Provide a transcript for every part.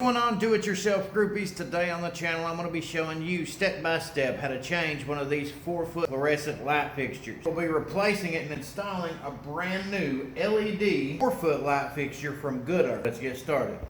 What's going on, do-it-yourself groupies? Today on the channel I'm going to be showing you step by step how to change one of these 4-foot fluorescent light fixtures. We'll be replacing it and installing a brand new LED 4-foot light fixture from BROAN. Let's get started.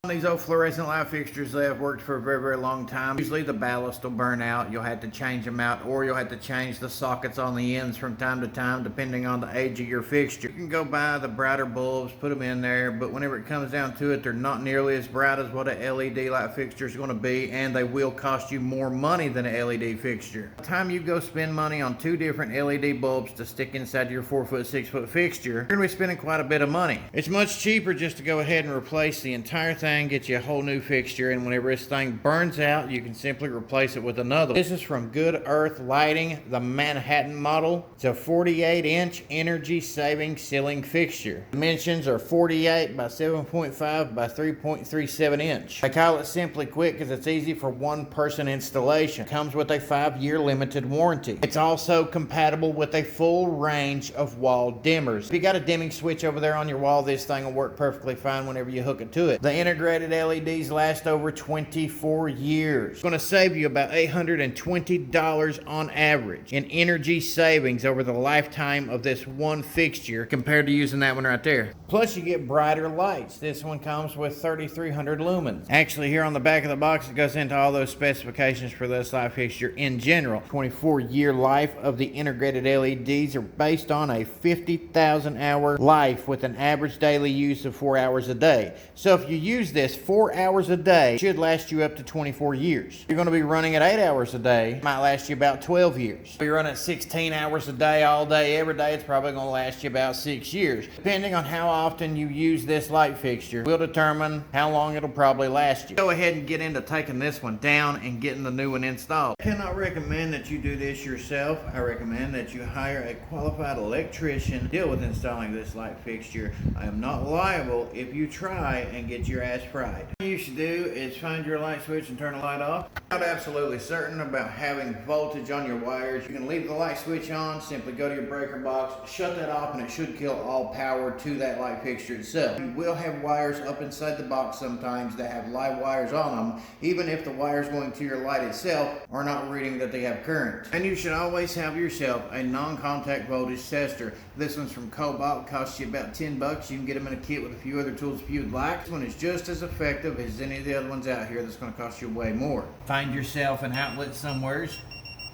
These old fluorescent light fixtures, they have worked for a very long time. Usually the ballast will burn out, you'll have to change them out, or you'll have to change the sockets on the ends from time to time depending on the age of your fixture. You can go buy the brighter bulbs, put them in there, but whenever it comes down to it, they're not nearly as bright as what a LED light fixture is going to be, and they will cost you more money than an LED fixture. By the time you go spend money on 2 different LED bulbs to stick inside your 4-foot, 6-foot fixture, you're going to be spending quite a bit of money. It's much cheaper just to go ahead and replace the entire thing, get you a whole new fixture, and whenever this thing burns out, you can simply replace it with another. This is from Good Earth Lighting, the Manhattan model. It's a 48-inch energy-saving ceiling fixture. Dimensions are 48 by 7.5 by 3.37 inch. I call it Simply Quick because it's easy for one-person installation. It comes with a 5-year limited warranty. It's also compatible with a full range of wall dimmers. If you got a dimming switch over there on your wall, this thing will work perfectly fine whenever you hook it to it. The integrated LEDs last over 24 years. It's going to save you about $820 on average in energy savings over the lifetime of this one fixture compared to using that one right there. Plus you get brighter lights. This one comes with 3,300 lumens. Actually, here on the back of the box it goes into all those specifications for this light fixture in general. 24-year life of the integrated LEDs are based on a 50,000 hour life with an average daily use of 4 hours a day. So if you use this 4 hours a day, it should last you up to 24 years. You're going to be running at 8 hours a day, it might last you about 12 years. If you're running at 16 hours a day, all day, every day, it's probably going to last you about 6 years. Depending on how often you use this light fixture will determine how long it'll probably last you. Go ahead and get into taking this one down and getting the new one installed. I cannot recommend that you do this yourself. I recommend that you hire a qualified electrician to deal with installing this light fixture. I am not liable if you try and get your ass fried. What you should do is find your light switch and turn the light off. Not absolutely certain about having voltage on your wires. You can leave the light switch on, simply go to your breaker box, shut that off, and it should kill all power to that light fixture itself. You will have wires up inside the box sometimes that have live wires on them, even if the wires going to your light itself are not reading that they have current. And you should always have yourself a non-contact voltage tester. This one's from KOBALT, costs you about 10 bucks. You can get them in a kit with a few other tools if you'd like. This one is just as effective as any of the other ones out here that's going to cost you way more. Find yourself an outlet somewheres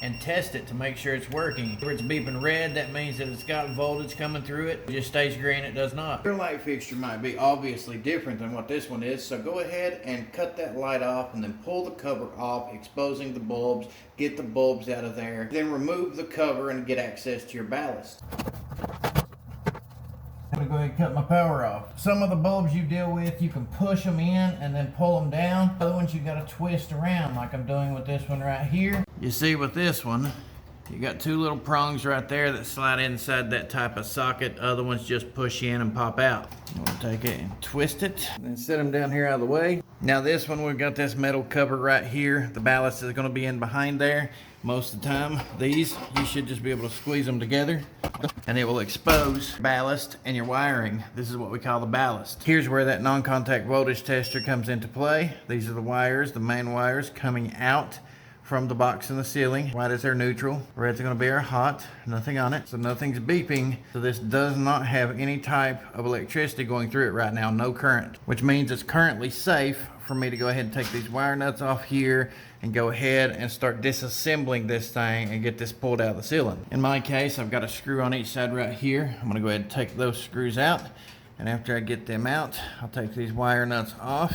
and test it to make sure it's working. If it's beeping red, that means that it's got voltage coming through it. If it just stays green, it does not. Your light fixture might be obviously different than what this one is, so go ahead and cut that light off and then pull the cover off, exposing the bulbs, get the bulbs out of there, then remove the cover and get access to your ballast. I'm gonna go ahead and cut my power off. Some of the bulbs you deal with, you can push them in and then pull them down. Other ones you gotta twist around like I'm doing with this one right here. You see with this one, you got 2 little prongs right there that slide inside that type of socket. Other ones just push in and pop out. We'll take it and twist it and then set them down here out of the way. Now this one, we've got this metal cover right here. The ballast is gonna be in behind there. Most of the time, these, you should just be able to squeeze them together and it will expose ballast and your wiring. This is what we call the ballast. Here's where that non-contact voltage tester comes into play. These are the wires, the main wires coming out from the box in the ceiling. White is our neutral, red's gonna be our hot, nothing on it, so nothing's beeping. So this does not have any type of electricity going through it right now, no current, which means it's currently safe for me to go ahead and take these wire nuts off here and go ahead and start disassembling this thing and get this pulled out of the ceiling. In my case, I've got a screw on each side right here. I'm gonna go ahead and take those screws out, and after I get them out, I'll take these wire nuts off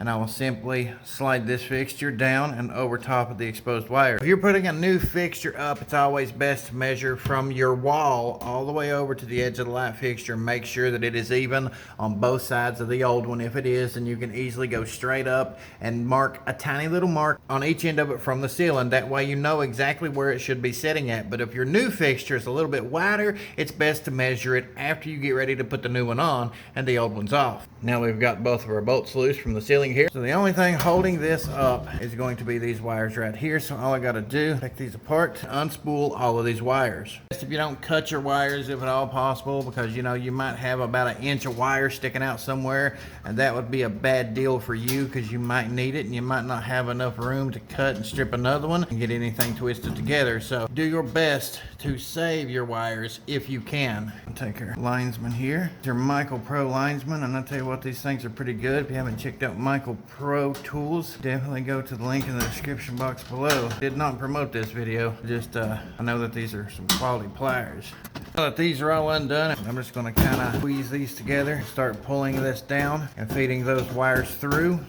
and I will simply slide this fixture down and over top of the exposed wire. If you're putting a new fixture up, it's always best to measure from your wall all the way over to the edge of the light fixture. Make sure that it is even on both sides of the old one. If it is, then you can easily go straight up and mark a tiny little mark on each end of it from the ceiling. That way you know exactly where it should be sitting at. But if your new fixture is a little bit wider, it's best to measure it after you get ready to put the new one on and the old one's off. Now we've got both of our bolts loose from the ceiling ceiling here. So the only thing holding this up is going to be these wires right here. So all I got to do, take these apart, unspool all of these wires. If you don't cut your wires if at all possible, because you know you might have about 1 inch of wire sticking out somewhere, and that would be a bad deal for you because you might need it and you might not have enough room to cut and strip another one and get anything twisted together. So do your best to save your wires if you can. Take our linesman here. They're Michael Pro linesman, and I'll tell you what, these things are pretty good. If you haven't checked out Michael Pro tools, definitely go to the link in the description box below. Did not promote this video, just I know that these are some quality pliers. Now that these are all undone, I'm just going to kind of squeeze these together, start pulling this down and feeding those wires through.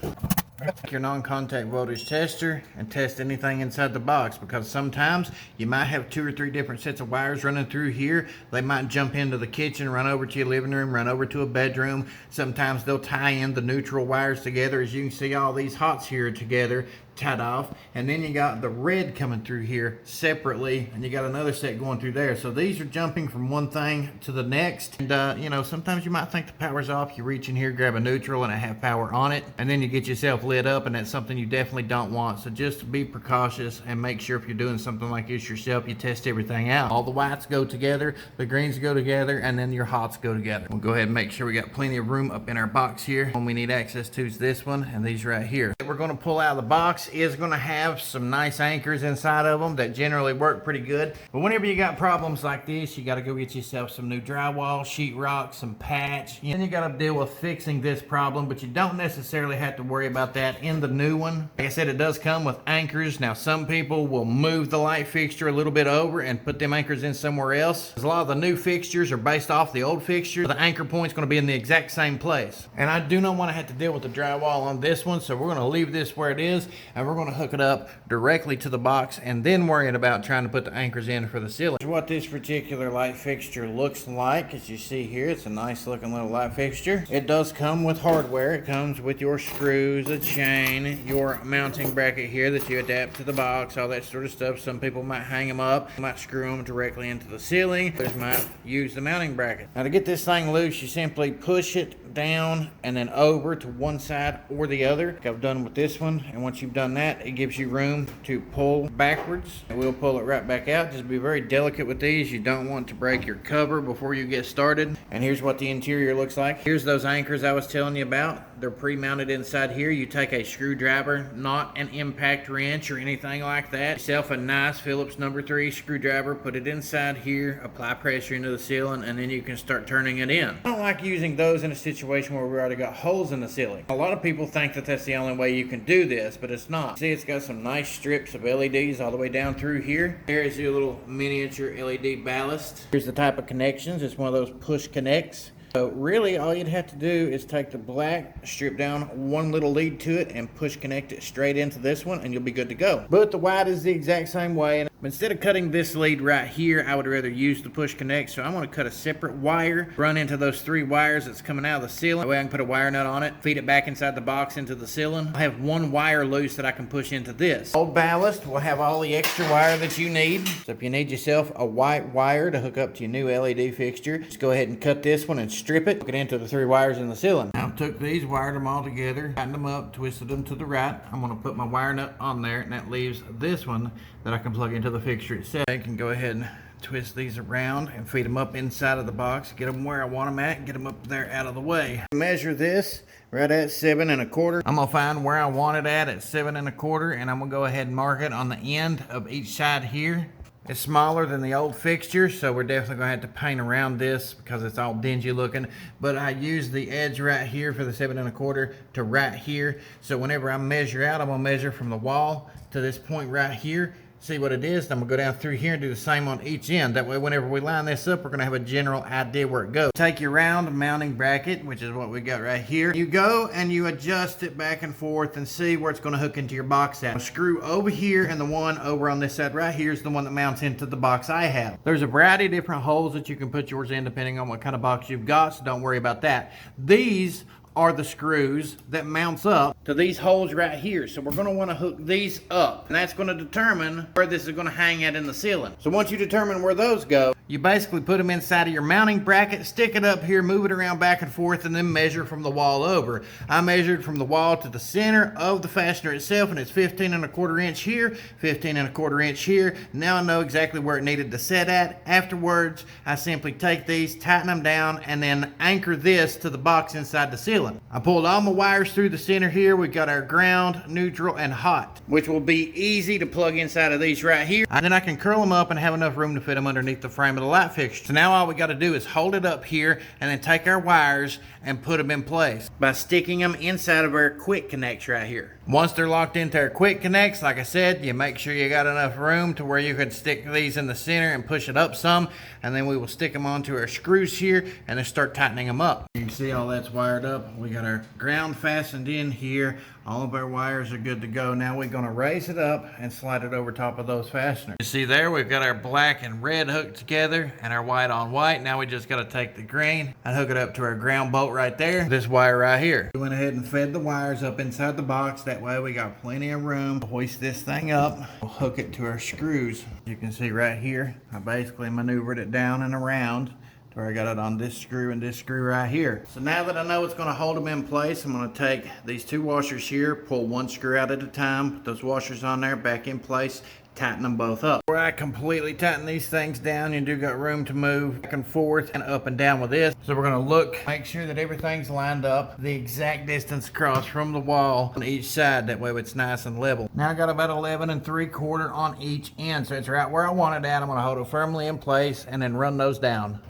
Take your non-contact voltage tester and test anything inside the box, because sometimes you might have 2 or 3 different sets of wires running through here. They might jump into the kitchen, run over to your living room, run over to a bedroom. Sometimes they'll tie in the neutral wires together. As you can see, all these hots here together, tied off, and then you got the red coming through here separately, and you got another set going through there. So these are jumping from one thing to the next, and you know, sometimes you might think the power's off. You reach in here, grab a neutral, and it have power on it, and then you get yourself lit up, and that's something you definitely don't want. So just be precautious and make sure if you're doing something like this yourself, you test everything out. All the whites go together, the greens go together, and then your hots go together. We'll go ahead and make sure we got plenty of room up in our box here. One we need access to is this one and these right here. We're going to pull out of the box is going to have some nice anchors inside of them that generally work pretty good. But whenever you got problems like this, you got to go get yourself some new drywall, sheetrock, some patch. Then you got to deal with fixing this problem, but you don't necessarily have to worry about that in the new one. Like I said, it does come with anchors. Now some people will move the light fixture a little bit over and put them anchors in somewhere else. A lot of the new fixtures are based off the old fixture. The anchor point's going to be in the exact same place. And I do not want to have to deal with the drywall on this one, so we're going to leave this where it is, and we're going to hook it up directly to the box and then worrying about trying to put the anchors in for the ceiling. What this particular light fixture looks like, as you see here, it's a nice looking little light fixture. It does come with hardware. It comes with your screws, a chain, your mounting bracket here that you adapt to the box, all that sort of stuff. Some people might hang them up, might screw them directly into the ceiling. Others might use the mounting bracket. Now to get this thing loose, you simply push it down and then over to one side or the other, like I've done with this one. And once you've done that, it gives you room to pull backwards, and we'll pull it right back out. Just be very delicate with these. You don't want to break your cover before you get started. And here's what the interior looks like. Here's those anchors I was telling you about. They're pre-mounted inside here. You take a screwdriver, not an impact wrench or anything like that. Yourself a nice Phillips number 3 screwdriver, put it inside here, apply pressure into the ceiling, and then you can start turning it in. I don't like using those in a situation where we already got holes in the ceiling. A lot of people think that that's the only way you can do this, but it's not. See, it's got some nice strips of LEDs all the way down through here. Here's your little miniature LED ballast. Here's the type of connections. It's one of those push connects. So really all you'd have to do is take the black, strip down one little lead to it, and push connect it straight into this one, and you'll be good to go. But the white is the exact same way. And instead of cutting this lead right here, I would rather use the push connect. So I'm going to cut a separate wire, run into those 3 wires that's coming out of the ceiling. That way I can put a wire nut on it, feed it back inside the box into the ceiling. I have 1 wire loose that I can push into this. Old ballast will have all the extra wire that you need. So if you need yourself a white wire to hook up to your new LED fixture, just go ahead and cut this one and strip it, hook it into the 3 wires in the ceiling. Now I took these, wired them all together, tightened them up, twisted them to the right. I'm going to put my wire nut on there, and that leaves this one that I can plug into the fixture itself. I can go ahead and twist these around and feed them up inside of the box, get them where I want them at, get them up there out of the way. Measure this right at 7 1/4. I'm gonna find where I want it at 7 1/4, and I'm gonna go ahead and mark it on the end of each side here. It's smaller than the old fixture, so we're definitely gonna have to paint around this because it's all dingy looking. But I use the edge right here for the 7 1/4 to right here. So whenever I measure out, I'm gonna measure from the wall to this point right here. See what it is, then I'm gonna go down through here and do the same on each end. That way whenever we line this up, we're gonna have a general idea where it goes. Take your round mounting bracket, which is what we got right here. You go and you adjust it back and forth and see where it's gonna hook into your box at. Screw over here, and the one over on this side right here is the one that mounts into the box I have. There's a variety of different holes that you can put yours in depending on what kind of box you've got, so don't worry about that. These are the screws that mounts up to these holes right here. So we're going to want to hook these up, and that's going to determine where this is going to hang at in the ceiling. So once you determine where those go, You basically put them inside of your mounting bracket, stick it up here, move it around back and forth, and then measure from the wall over. I measured from the wall to the center of the fastener itself, and it's 15¼ inch here, 15¼ inch here. Now I know exactly where it needed to set at. Afterwards, I simply take these, tighten them down, and then anchor this to the box inside the ceiling. I pulled all my wires through the center here. We got our ground, neutral, and hot, which will be easy to plug inside of these right here. And then I can curl them up and have enough room to fit them underneath the frame of the light fixture. So now all we got to do is hold it up here and then take our wires and put them in place by sticking them inside of our quick connects right here. Once they're locked into our quick connects, like I said, you make sure you got enough room to where you can stick these in the center and push it up some, and then we will stick them onto our screws here and then start tightening them up. You can see all that's wired up. We got our ground fastened in here. All of our wires are good to go. Now we're going to raise it up and slide it over top of those fasteners. You see there, we've got our black and red hooked together and our white on white. Now we just got to take the green and hook it up to our ground bolt right there. This wire right here. We went ahead and fed the wires up inside the box. That way we got plenty of room to hoist this thing up. We'll hook it to our screws. You can see right here, I basically maneuvered it down and around to where I got it on this screw and this screw right here. So now that I know it's going to hold them in place, I'm going to take these two washers here, pull one screw out at a time, put those washers on there, back in place, tighten them both up. Where I completely tighten these things down, you do got room to move back and forth and up and down with this. So we're going to look, make sure that everything's lined up the exact distance across from the wall on each side. That way it's nice and level. Now I got about 11¾ on each end, so it's right where I want it at. I'm going to hold it firmly in place and then run those down.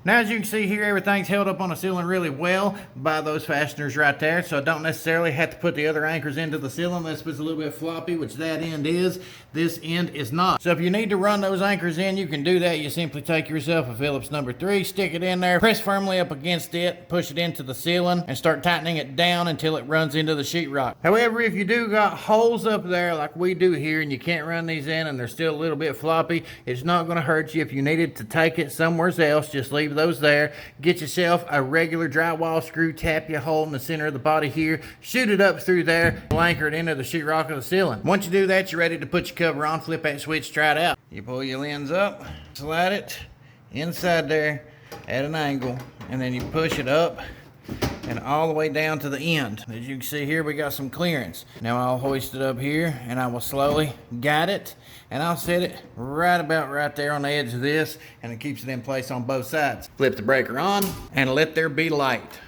Now, as you can see here, everything's held up on the ceiling really well by those fasteners right there, so I don't necessarily have to put the other anchors into the ceiling unless it's a little bit floppy, which that end is. This end is not. So if you need to run those anchors in, you can do that. You simply take yourself a Phillips number 3, stick it in there, press firmly up against it, push it into the ceiling, and start tightening it down until it runs into the sheetrock. However, if you do got holes up there like we do here and you can't run these in and they're still a little bit floppy, it's not going to hurt you. If you needed to take it somewhere else, just leave those there. Get yourself a regular drywall screw, tap your hole in the center of the body here, shoot it up through there, anchor it into the sheetrock of the ceiling. Once you do that, you're ready to put your cover on, flip that switch, try it out. You pull your lens up, slide it inside there at an angle, and then you push it up and all the way down to the end. As you can see here, we got some clearance. Now I'll hoist it up here and I will slowly guide it, and I'll set it right about right there on the edge of this, and it keeps it in place on both sides. Flip the breaker on and let there be light.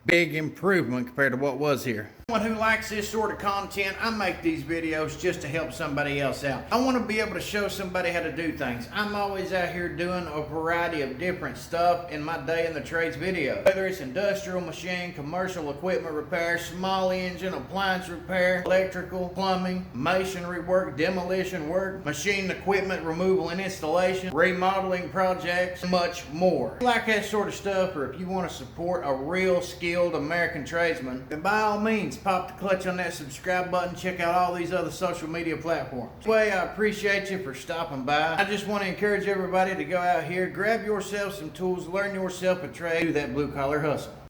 Big improvement compared to what was here. Anyone who likes this sort of content, I make these videos just to help somebody else out. I want to be able to show somebody how to do things. I'm always out here doing a variety of different stuff in my day in the trades video. Whether it's industrial machine, commercial equipment repair, small engine, appliance repair, electrical, plumbing, masonry work, demolition work, machine equipment removal and installation, remodeling projects, much more. If you like that sort of stuff, or if you want to support a real skilled American tradesman, then by all means, pop the clutch on that subscribe button. Check out all these other social media platforms. Anyway, I appreciate you for stopping by. I just want to encourage everybody to go out here, grab yourself some tools, learn yourself a trade, do that blue collar hustle.